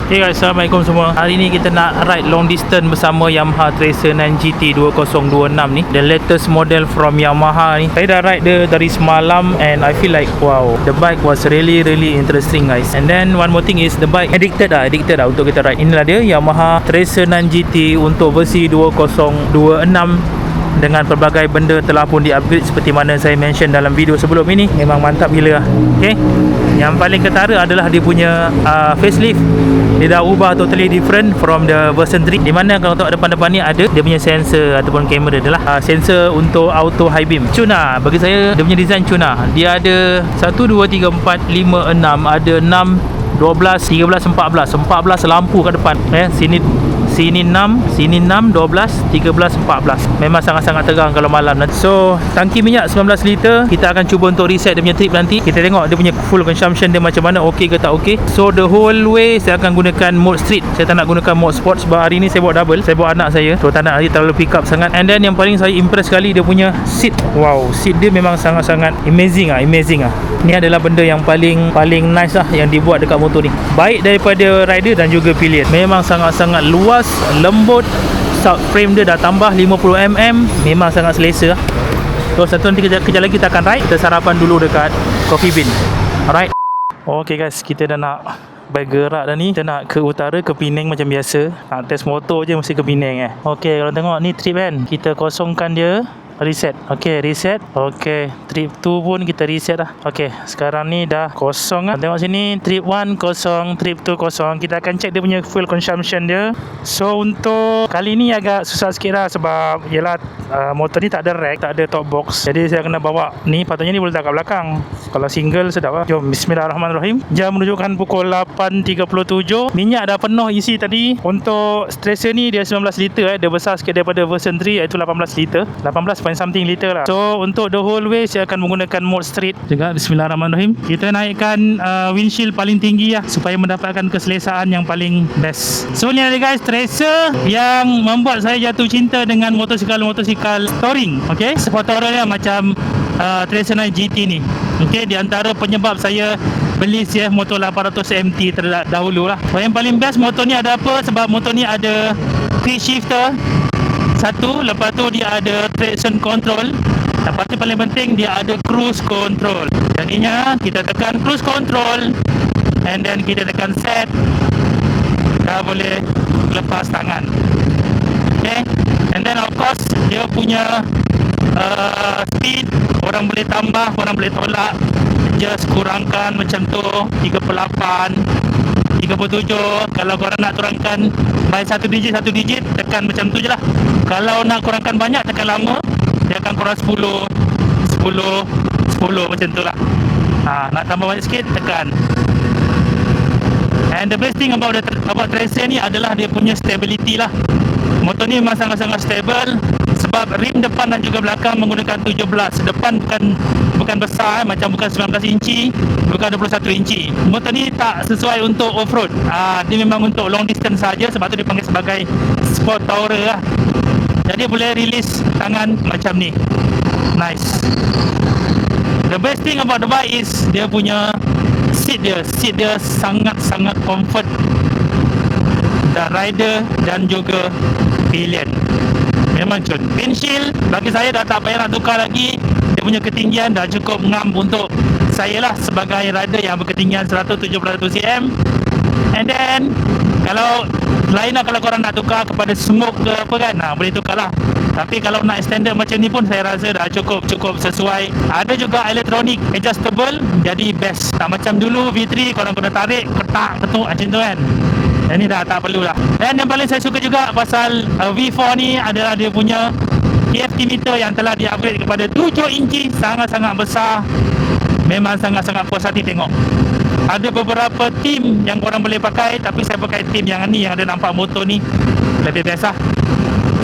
Hey guys, Assalamualaikum semua. Hari ni kita nak ride long distance bersama Yamaha Tracer 9 GT 2026 ni, the latest model from Yamaha ni. Saya dah ride dia dari semalam and I feel like wow, the bike was really interesting guys. And then one more thing is the bike addicted lah untuk kita ride. Inilah dia Yamaha Tracer 9 GT untuk versi 2026 dengan pelbagai benda telah pun di-upgrade seperti mana saya mention dalam video sebelum ini. Memang mantap gila lah. Okay, yang paling ketara adalah dia punya facelift. Dia dah ubah totally different from the version 3, di mana kalau tengok depan-depan ni ada dia punya sensor ataupun kamera dia lah. Sensor untuk auto high beam. Cuna, bagi saya dia punya design cuna. Dia ada 1, 2, 3, 4, 5, 6, ada 6, 12, 13, 14 lampu kat depan. Sini 6, 12, 13, 14. Memang sangat-sangat terang kalau malam nanti. So, tangki minyak 19 liter. Kita akan cuba untuk reset dia punya trip nanti. Kita tengok dia punya full consumption dia macam mana, okey ke tak okey. So, the whole way saya akan gunakan mode street. Saya tak nak gunakan mode sport sebab hari ni saya bawa double. Saya bawa anak saya. So, tak nak terlalu pick up sangat. And then yang paling saya impress sekali dia punya seat. Wow, seat dia memang sangat-sangat amazing ah. Ni adalah benda yang paling nice lah yang dibuat dekat motor ni. Baik daripada rider dan juga pillion. Memang sangat-sangat luas, lembut. Subframe dia dah tambah 50mm. Memang sangat selesa. So satu nanti kejap lagi kita akan ride. Kita sarapan dulu dekat Coffee Bean. Alright. Okay guys, kita dah nak bergerak dah ni. Kita nak ke utara, ke Penang macam biasa. Nak test motor je mesti ke Penang Okay, kalau tengok ni trip kan, kita kosongkan dia. Reset. Okay, reset. Okay, trip 2 pun kita reset lah. Okay, sekarang ni dah kosong lah. Tengok sini, trip 1 kosong, trip 2 kosong. Kita akan check dia punya full consumption dia. So, untuk kali ni agak susah sikit lah sebab yelah, motor ni tak ada rack, tak ada top box. Jadi saya kena bawa ni, patutnya ni boleh letak kat belakang. Kalau single sedap lah. Jom, bismillahirrahmanirrahim. Jam menunjukkan pukul 8.37. Minyak dah penuh isi tadi. Untuk Tracer ni dia 19 liter dia besar sikit daripada version 3, iaitu 18 liter. 18 something liter lah. So untuk the whole way saya akan menggunakan mode street juga. Bismillahirrahmanirrahim. Kita naikkan windshield paling tinggi lah supaya mendapatkan keselesaan yang paling best. So ni ada guys, Tracer yang membuat saya jatuh cinta dengan motosikal touring. Okay, sport tourer dia macam Tracer 9 GT ni. Okay, di antara penyebab saya beli CF motor 800 MT terdahulu lah. Yang paling best motor ni ada apa? Sebab motor ni ada quick shifter satu, lepas tu dia ada traction control, lepas tu paling penting dia ada cruise control. Jadinya kita tekan cruise control and then kita tekan set, dah boleh lepas tangan. Okay, and then of course dia punya speed orang boleh tambah, orang boleh tolak, just kurangkan macam tu 38, 37. Kalau korang nak turunkan by satu digit tekan macam tu je lah. Kalau nak kurangkan banyak tekan lama, dia akan kurang 10 macam tu lah. Nak tambah banyak sikit tekan. And the best thing about Tracer ni adalah dia punya stability lah. Motor ni memang sangat-sangat stable sebab rim depan dan juga belakang menggunakan 17. Depan bukan besar macam bukan 19 inci, bukan 21 inci. Motor ni tak sesuai untuk off-road. Dia memang untuk long distance saja, sebab tu dipanggil sebagai sport tourer lah. Jadi boleh release tangan macam ni. Nice. The best thing about the bike is dia punya seat dia sangat-sangat comfort dan rider dan juga pillion. Memang cun. Windshield bagi saya dah tak payah nak tukar lagi. Dia punya ketinggian dah cukup ngam untuk saya lah sebagai rider yang berketinggian 170 cm. And then kalau lain lah, kalau korang nak tukar kepada smoke ke apa kan, boleh tukar lah. Tapi kalau nak extended macam ni pun saya rasa dah cukup sesuai. Ada juga electronic adjustable, jadi best. Tak macam dulu V3 korang kena tarik, ketuk macam tu kan. Yang ni dah tak perlu lah. Dan yang paling saya suka juga pasal V4 ni adalah dia punya EFT meter yang telah di-upgrade kepada 7 inci. Sangat-sangat besar. Memang sangat-sangat puas hati tengok. Ada beberapa team yang korang boleh pakai, tapi saya pakai team yang ni, yang ada nampak motor ni lebih biasa.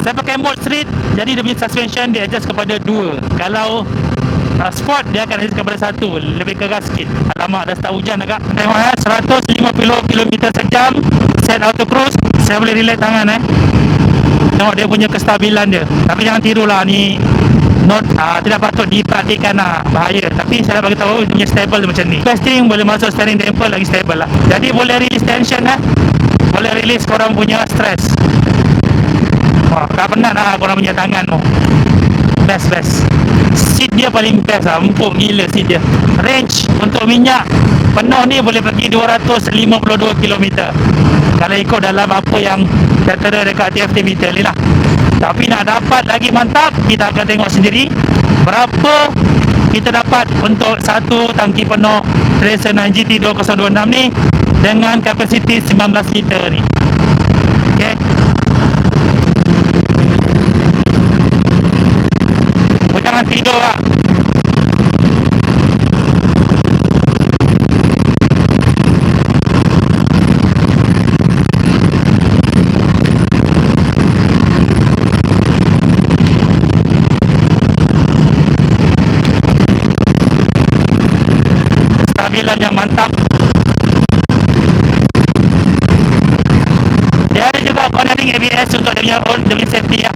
Saya pakai mode street, jadi dia punya suspension dia adjust kepada 2. Kalau sport dia akan adjust kepada 1, lebih keras sikit. Alamak, dah start hujan agak. Tengok 150 km sejam, set auto cruise. Saya boleh relax tangan Tengok dia punya kestabilan dia. Tapi jangan tirulah ni, tidak patut diperhatikan bahaya. Tapi saya bagi tahu dia punya stable dia macam ni. Best thing boleh masuk steering damper lagi stable lah. Jadi boleh release tension release korang punya stress. Wah, tak penat lah korang punya tangan tu. Best. Seat dia paling best lah. Empuk gila seat dia. Range untuk minyak penuh ni boleh pergi 252 km kalau ikut dalam apa yang tertera dekat TFT meter ni lah. Tapi nak dapat lagi mantap, kita akan tengok sendiri berapa kita dapat untuk satu tangki penuh Tracer 9GT 2026 ni dengan kapasiti 19 liter ni. Okay, jangan tidur lah. Stabilan yang mantap. Dia ada juga cornering ABS untuk dia punya safety lah.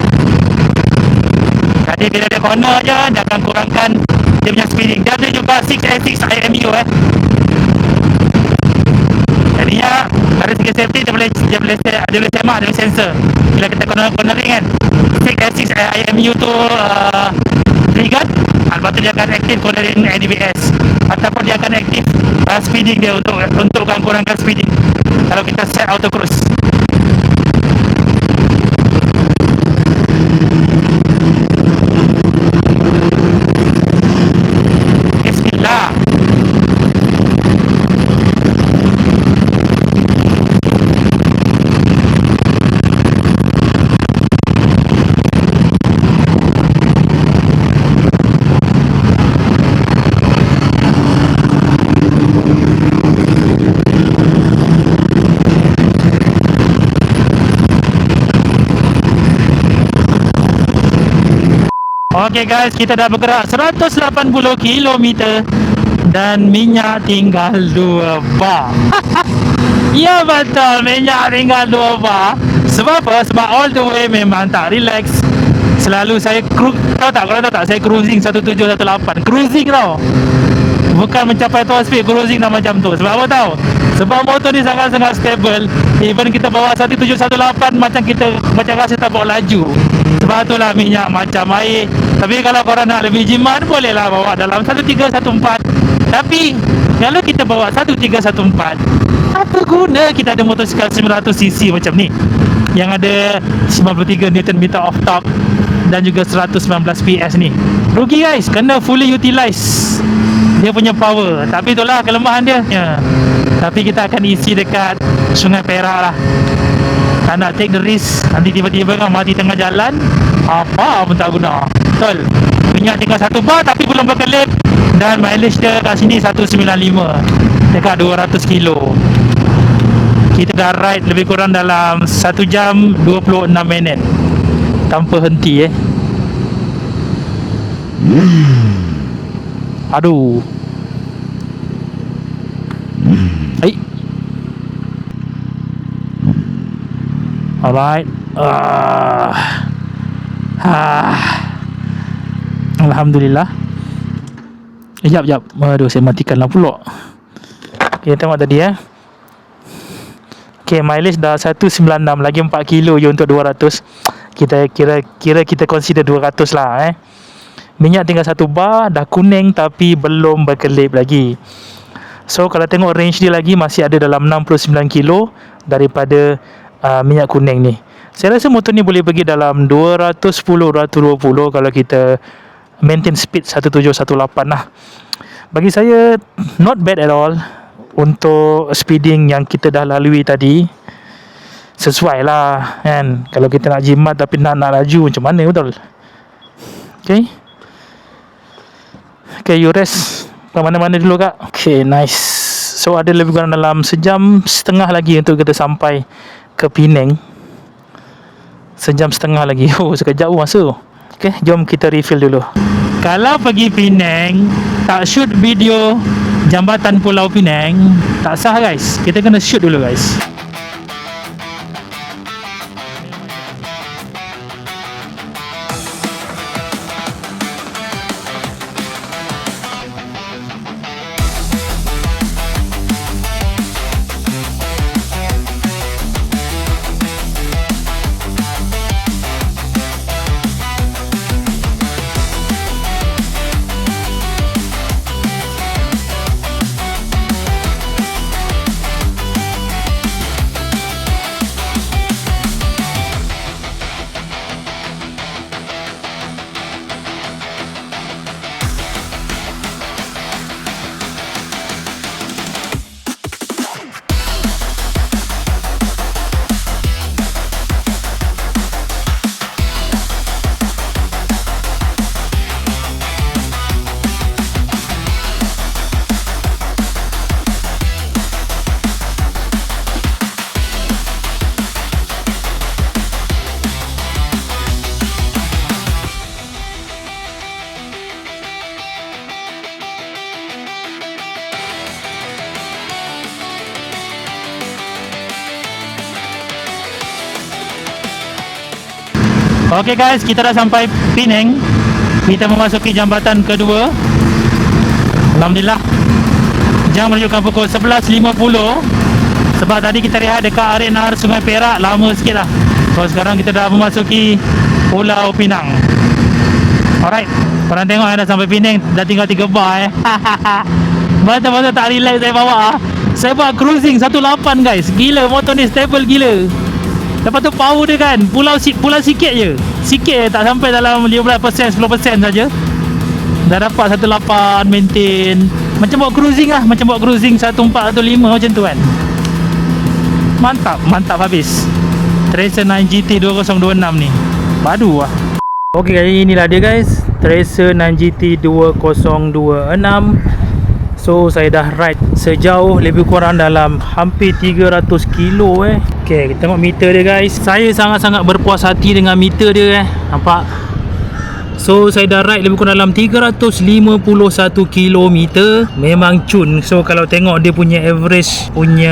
Jadi bila dia corner je, dia akan kurangkan dia punya speeding. Dia ada juga 6A6 IMU jadinya dari segi safety dia boleh semak, dia boleh sensor. Bila kita cornering kan, 6A6 IMU tu trigger, lepas tu dia akan aktif cornering ABS ataupun dia akan aktif speeding dia untuk kurangkan speeding kalau kita set auto cruise. Okay guys, kita dah bergerak 180 km dan minyak tinggal 2 bar. Ya betul, minyak tinggal 2 bar. Sebab apa? Sebab all the way memang tak relax. Selalu saya korang tahu tak saya cruising 1718. Cruising tau, bukan mencapai top speed, cruising dah macam tu. Sebab apa tahu? Sebab motor ni sangat-sangat stable. Even kita bawa 1718 macam rasa tak bawa laju. Sebab tu lah minyak macam air. Tapi kalau korang nak lebih jimat, bolehlah bawa dalam 1314. Tapi kalau kita bawa 1314, apa guna kita ada motosikal 900cc macam ni yang ada 93 Nm of torque dan juga 119 PS ni? Rugi guys, kena fully utilize dia punya power. Tapi itulah kelemahan dia ya. Tapi kita akan isi dekat Sungai Perak lah. Tak nak take the risk, nanti tiba-tiba kan mati tengah jalan, apa pun tak guna. Betul, minyak tinggal 1 bar tapi belum berkelip. Dan mileage dia kat sini 195 dekat 200 kilo. Kita dah ride lebih kurang dalam 1 jam 26 minit tanpa henti Aduh. Alright. Alhamdulillah. Jap. Aduh, saya matikan lah pula. Okay, tengok tadi Okay, mileage dah 196. Lagi 4 kilo je untuk 200. Kita kira kita consider 200 lah Minyak tinggal 1 bar. Dah kuning tapi belum berkelip lagi. So kalau tengok range dia lagi masih ada dalam 69 kilo daripada minyak kuning ni. Saya rasa motor ni boleh pergi dalam 210-220 kalau kita maintain speed 1718 lah. Bagi saya not bad at all untuk speeding yang kita dah lalui tadi. Sesuai lah kan. Kalau kita nak jimat tapi nak laju macam mana, betul? Okay, you rest ke mana-mana dulu kak. Okay, nice. So ada lebih kurang dalam 1.5 jam lagi untuk kita sampai ke Penang. 1.5 jam lagi. Oh, sekejap masa. Okay, jom kita refill dulu. Kalau pergi Penang tak shoot video jambatan Pulau Penang, tak sah guys. Kita kena shoot dulu guys. Okay guys, kita dah sampai Penang. Kita memasuki jambatan kedua. Alhamdulillah, jam menunjukkan pukul 11.50. Sebab tadi kita rehat dekat arena Sungai Perak, lama sikit lah. So sekarang kita dah memasuki Pulau Pinang. Alright, korang tengok dah sampai Penang. Dah tinggal 3 bar Masa-masa tak relax saya bawa. Saya buat cruising 18 guys. Gila, motor ni stable gila. Lepas tu power dia kan pulau sikit je. Sikit je, tak sampai dalam 15%, 10% saja. Dah dapat 18 maintain. Macam buat cruising lah. Macam buat cruising 14, 15 macam tu kan. Mantap habis. Tracer 9 GT 2026 ni padu lah. Ok, inilah dia guys, Tracer 9 GT 2026. So saya dah ride sejauh lebih kurang dalam hampir 300 kilo Okay, kita tengok meter dia guys. Saya sangat-sangat berpuas hati dengan meter dia nampak. So saya dah ride lebih kurang dalam 351 kilometer. Memang cun. So kalau tengok dia punya average punya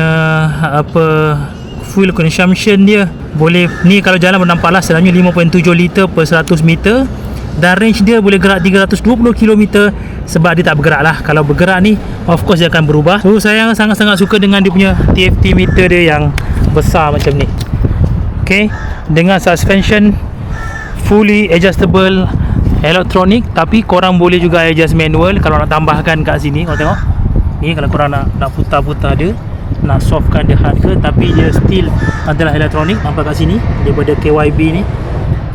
fuel consumption dia, boleh ni kalau jalan bernampaklah sebenarnya 5.7 liter per 100 meter. Dan range dia boleh gerak 320 km. Sebab dia tak bergerak lah. Kalau bergerak ni, of course dia akan berubah. So saya sangat-sangat suka dengan dia punya TFT meter dia yang besar macam ni. Okay, dengan suspension fully adjustable electronic. Tapi korang boleh juga adjust manual kalau nak tambahkan kat sini. Korang tengok ni, kalau korang nak putar-putar dia, nak softkan dia hard ke, tapi dia still adalah elektronik. Nampak kat sini daripada KYB ni.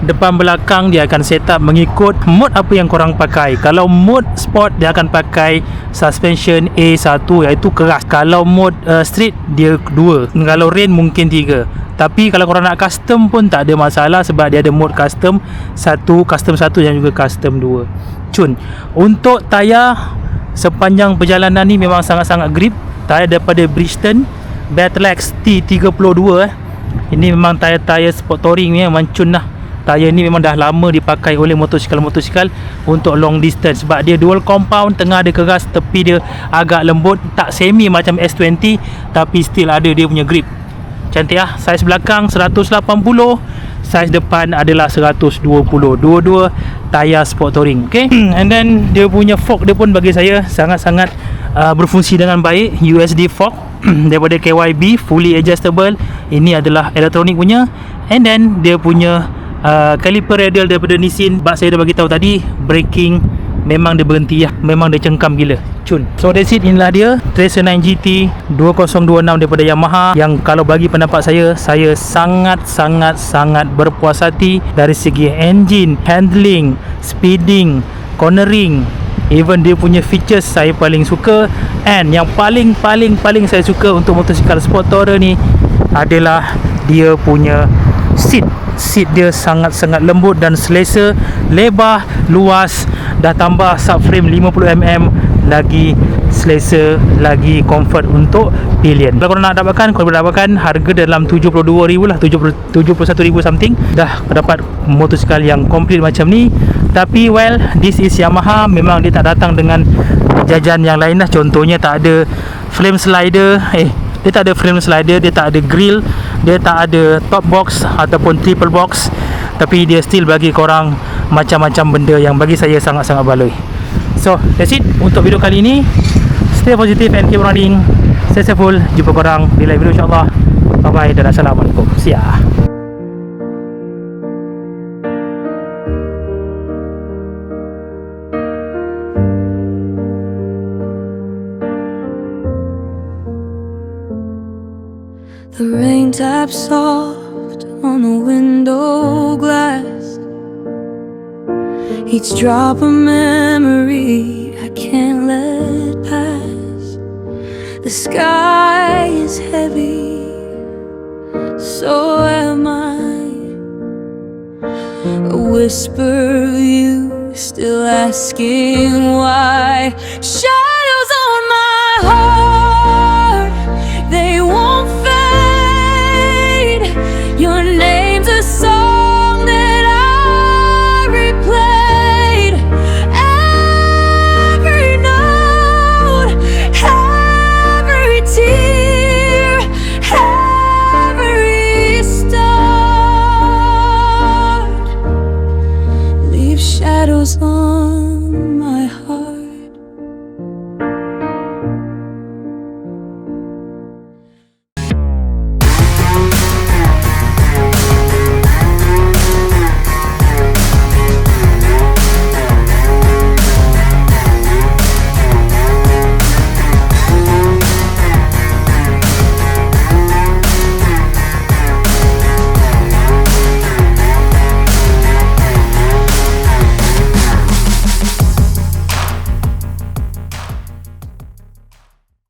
Depan belakang dia akan set up mengikut mode apa yang korang pakai. Kalau mode sport dia akan pakai suspension A1 iaitu keras. Kalau mode street dia 2. Kalau rain mungkin 3. Tapi kalau korang nak custom pun tak ada masalah sebab dia ada mode custom 1, custom 1 dan juga custom 2. Cun. Untuk tayar sepanjang perjalanan ni memang sangat-sangat grip. Tayar daripada Bridgestone Battlex T32 Ini memang tayar sport touring ni memang cun lah. Tayar ni memang dah lama dipakai oleh motosikal untuk long distance. Sebab dia dual compound, tengah dia keras, tepi dia agak lembut. Tak semi macam S20, tapi still ada dia punya grip. Cantik lah. Saiz belakang 180, saiz depan adalah 120. Dua-dua tayar sport touring. Okay. And then dia punya fork dia pun bagi saya sangat-sangat berfungsi dengan baik. USD fork daripada KYB, fully adjustable. Ini adalah elektronik punya. And then dia punya caliper radial daripada Nissin. Bak saya dah bagi tahu tadi, braking memang dia berhenti lah. Memang dia cengkam gila. Cun. So that's it. Inilah dia Tracer 9 GT 2026 daripada Yamaha. Yang kalau bagi pendapat saya sangat-sangat berpuas hati dari segi engine, handling, speeding, cornering, even dia punya features saya paling suka. And yang paling saya suka untuk motosikal sport tourer ni adalah dia punya seat dia sangat-sangat lembut dan selesa, lebar, luas. Dah tambah subframe 50mm, lagi selesa, lagi comfort untuk pillion. Kalau korang nak dapatkan, korang boleh dapatkan harga dalam 72,000 lah, 71,000 something. Dah dapat motosikal yang komplit macam ni. Tapi well, this is Yamaha. Memang dia tak datang dengan jajan yang lain lah. Contohnya tak ada frame slider. Dia tak ada frame slider, dia tak ada grill, dia tak ada top box ataupun triple box. Tapi dia still bagi korang macam-macam benda yang bagi saya sangat-sangat baloi. So that's it untuk video kali ini. Stay positive and keep running. Stay safe. Jumpa korang di lain video insyaAllah. Bye bye dan Assalamualaikum. See ya. The rain taps soft on the window glass. Each drop a memory I can't let pass. The sky is heavy, so am I. A whisper of you still asking why.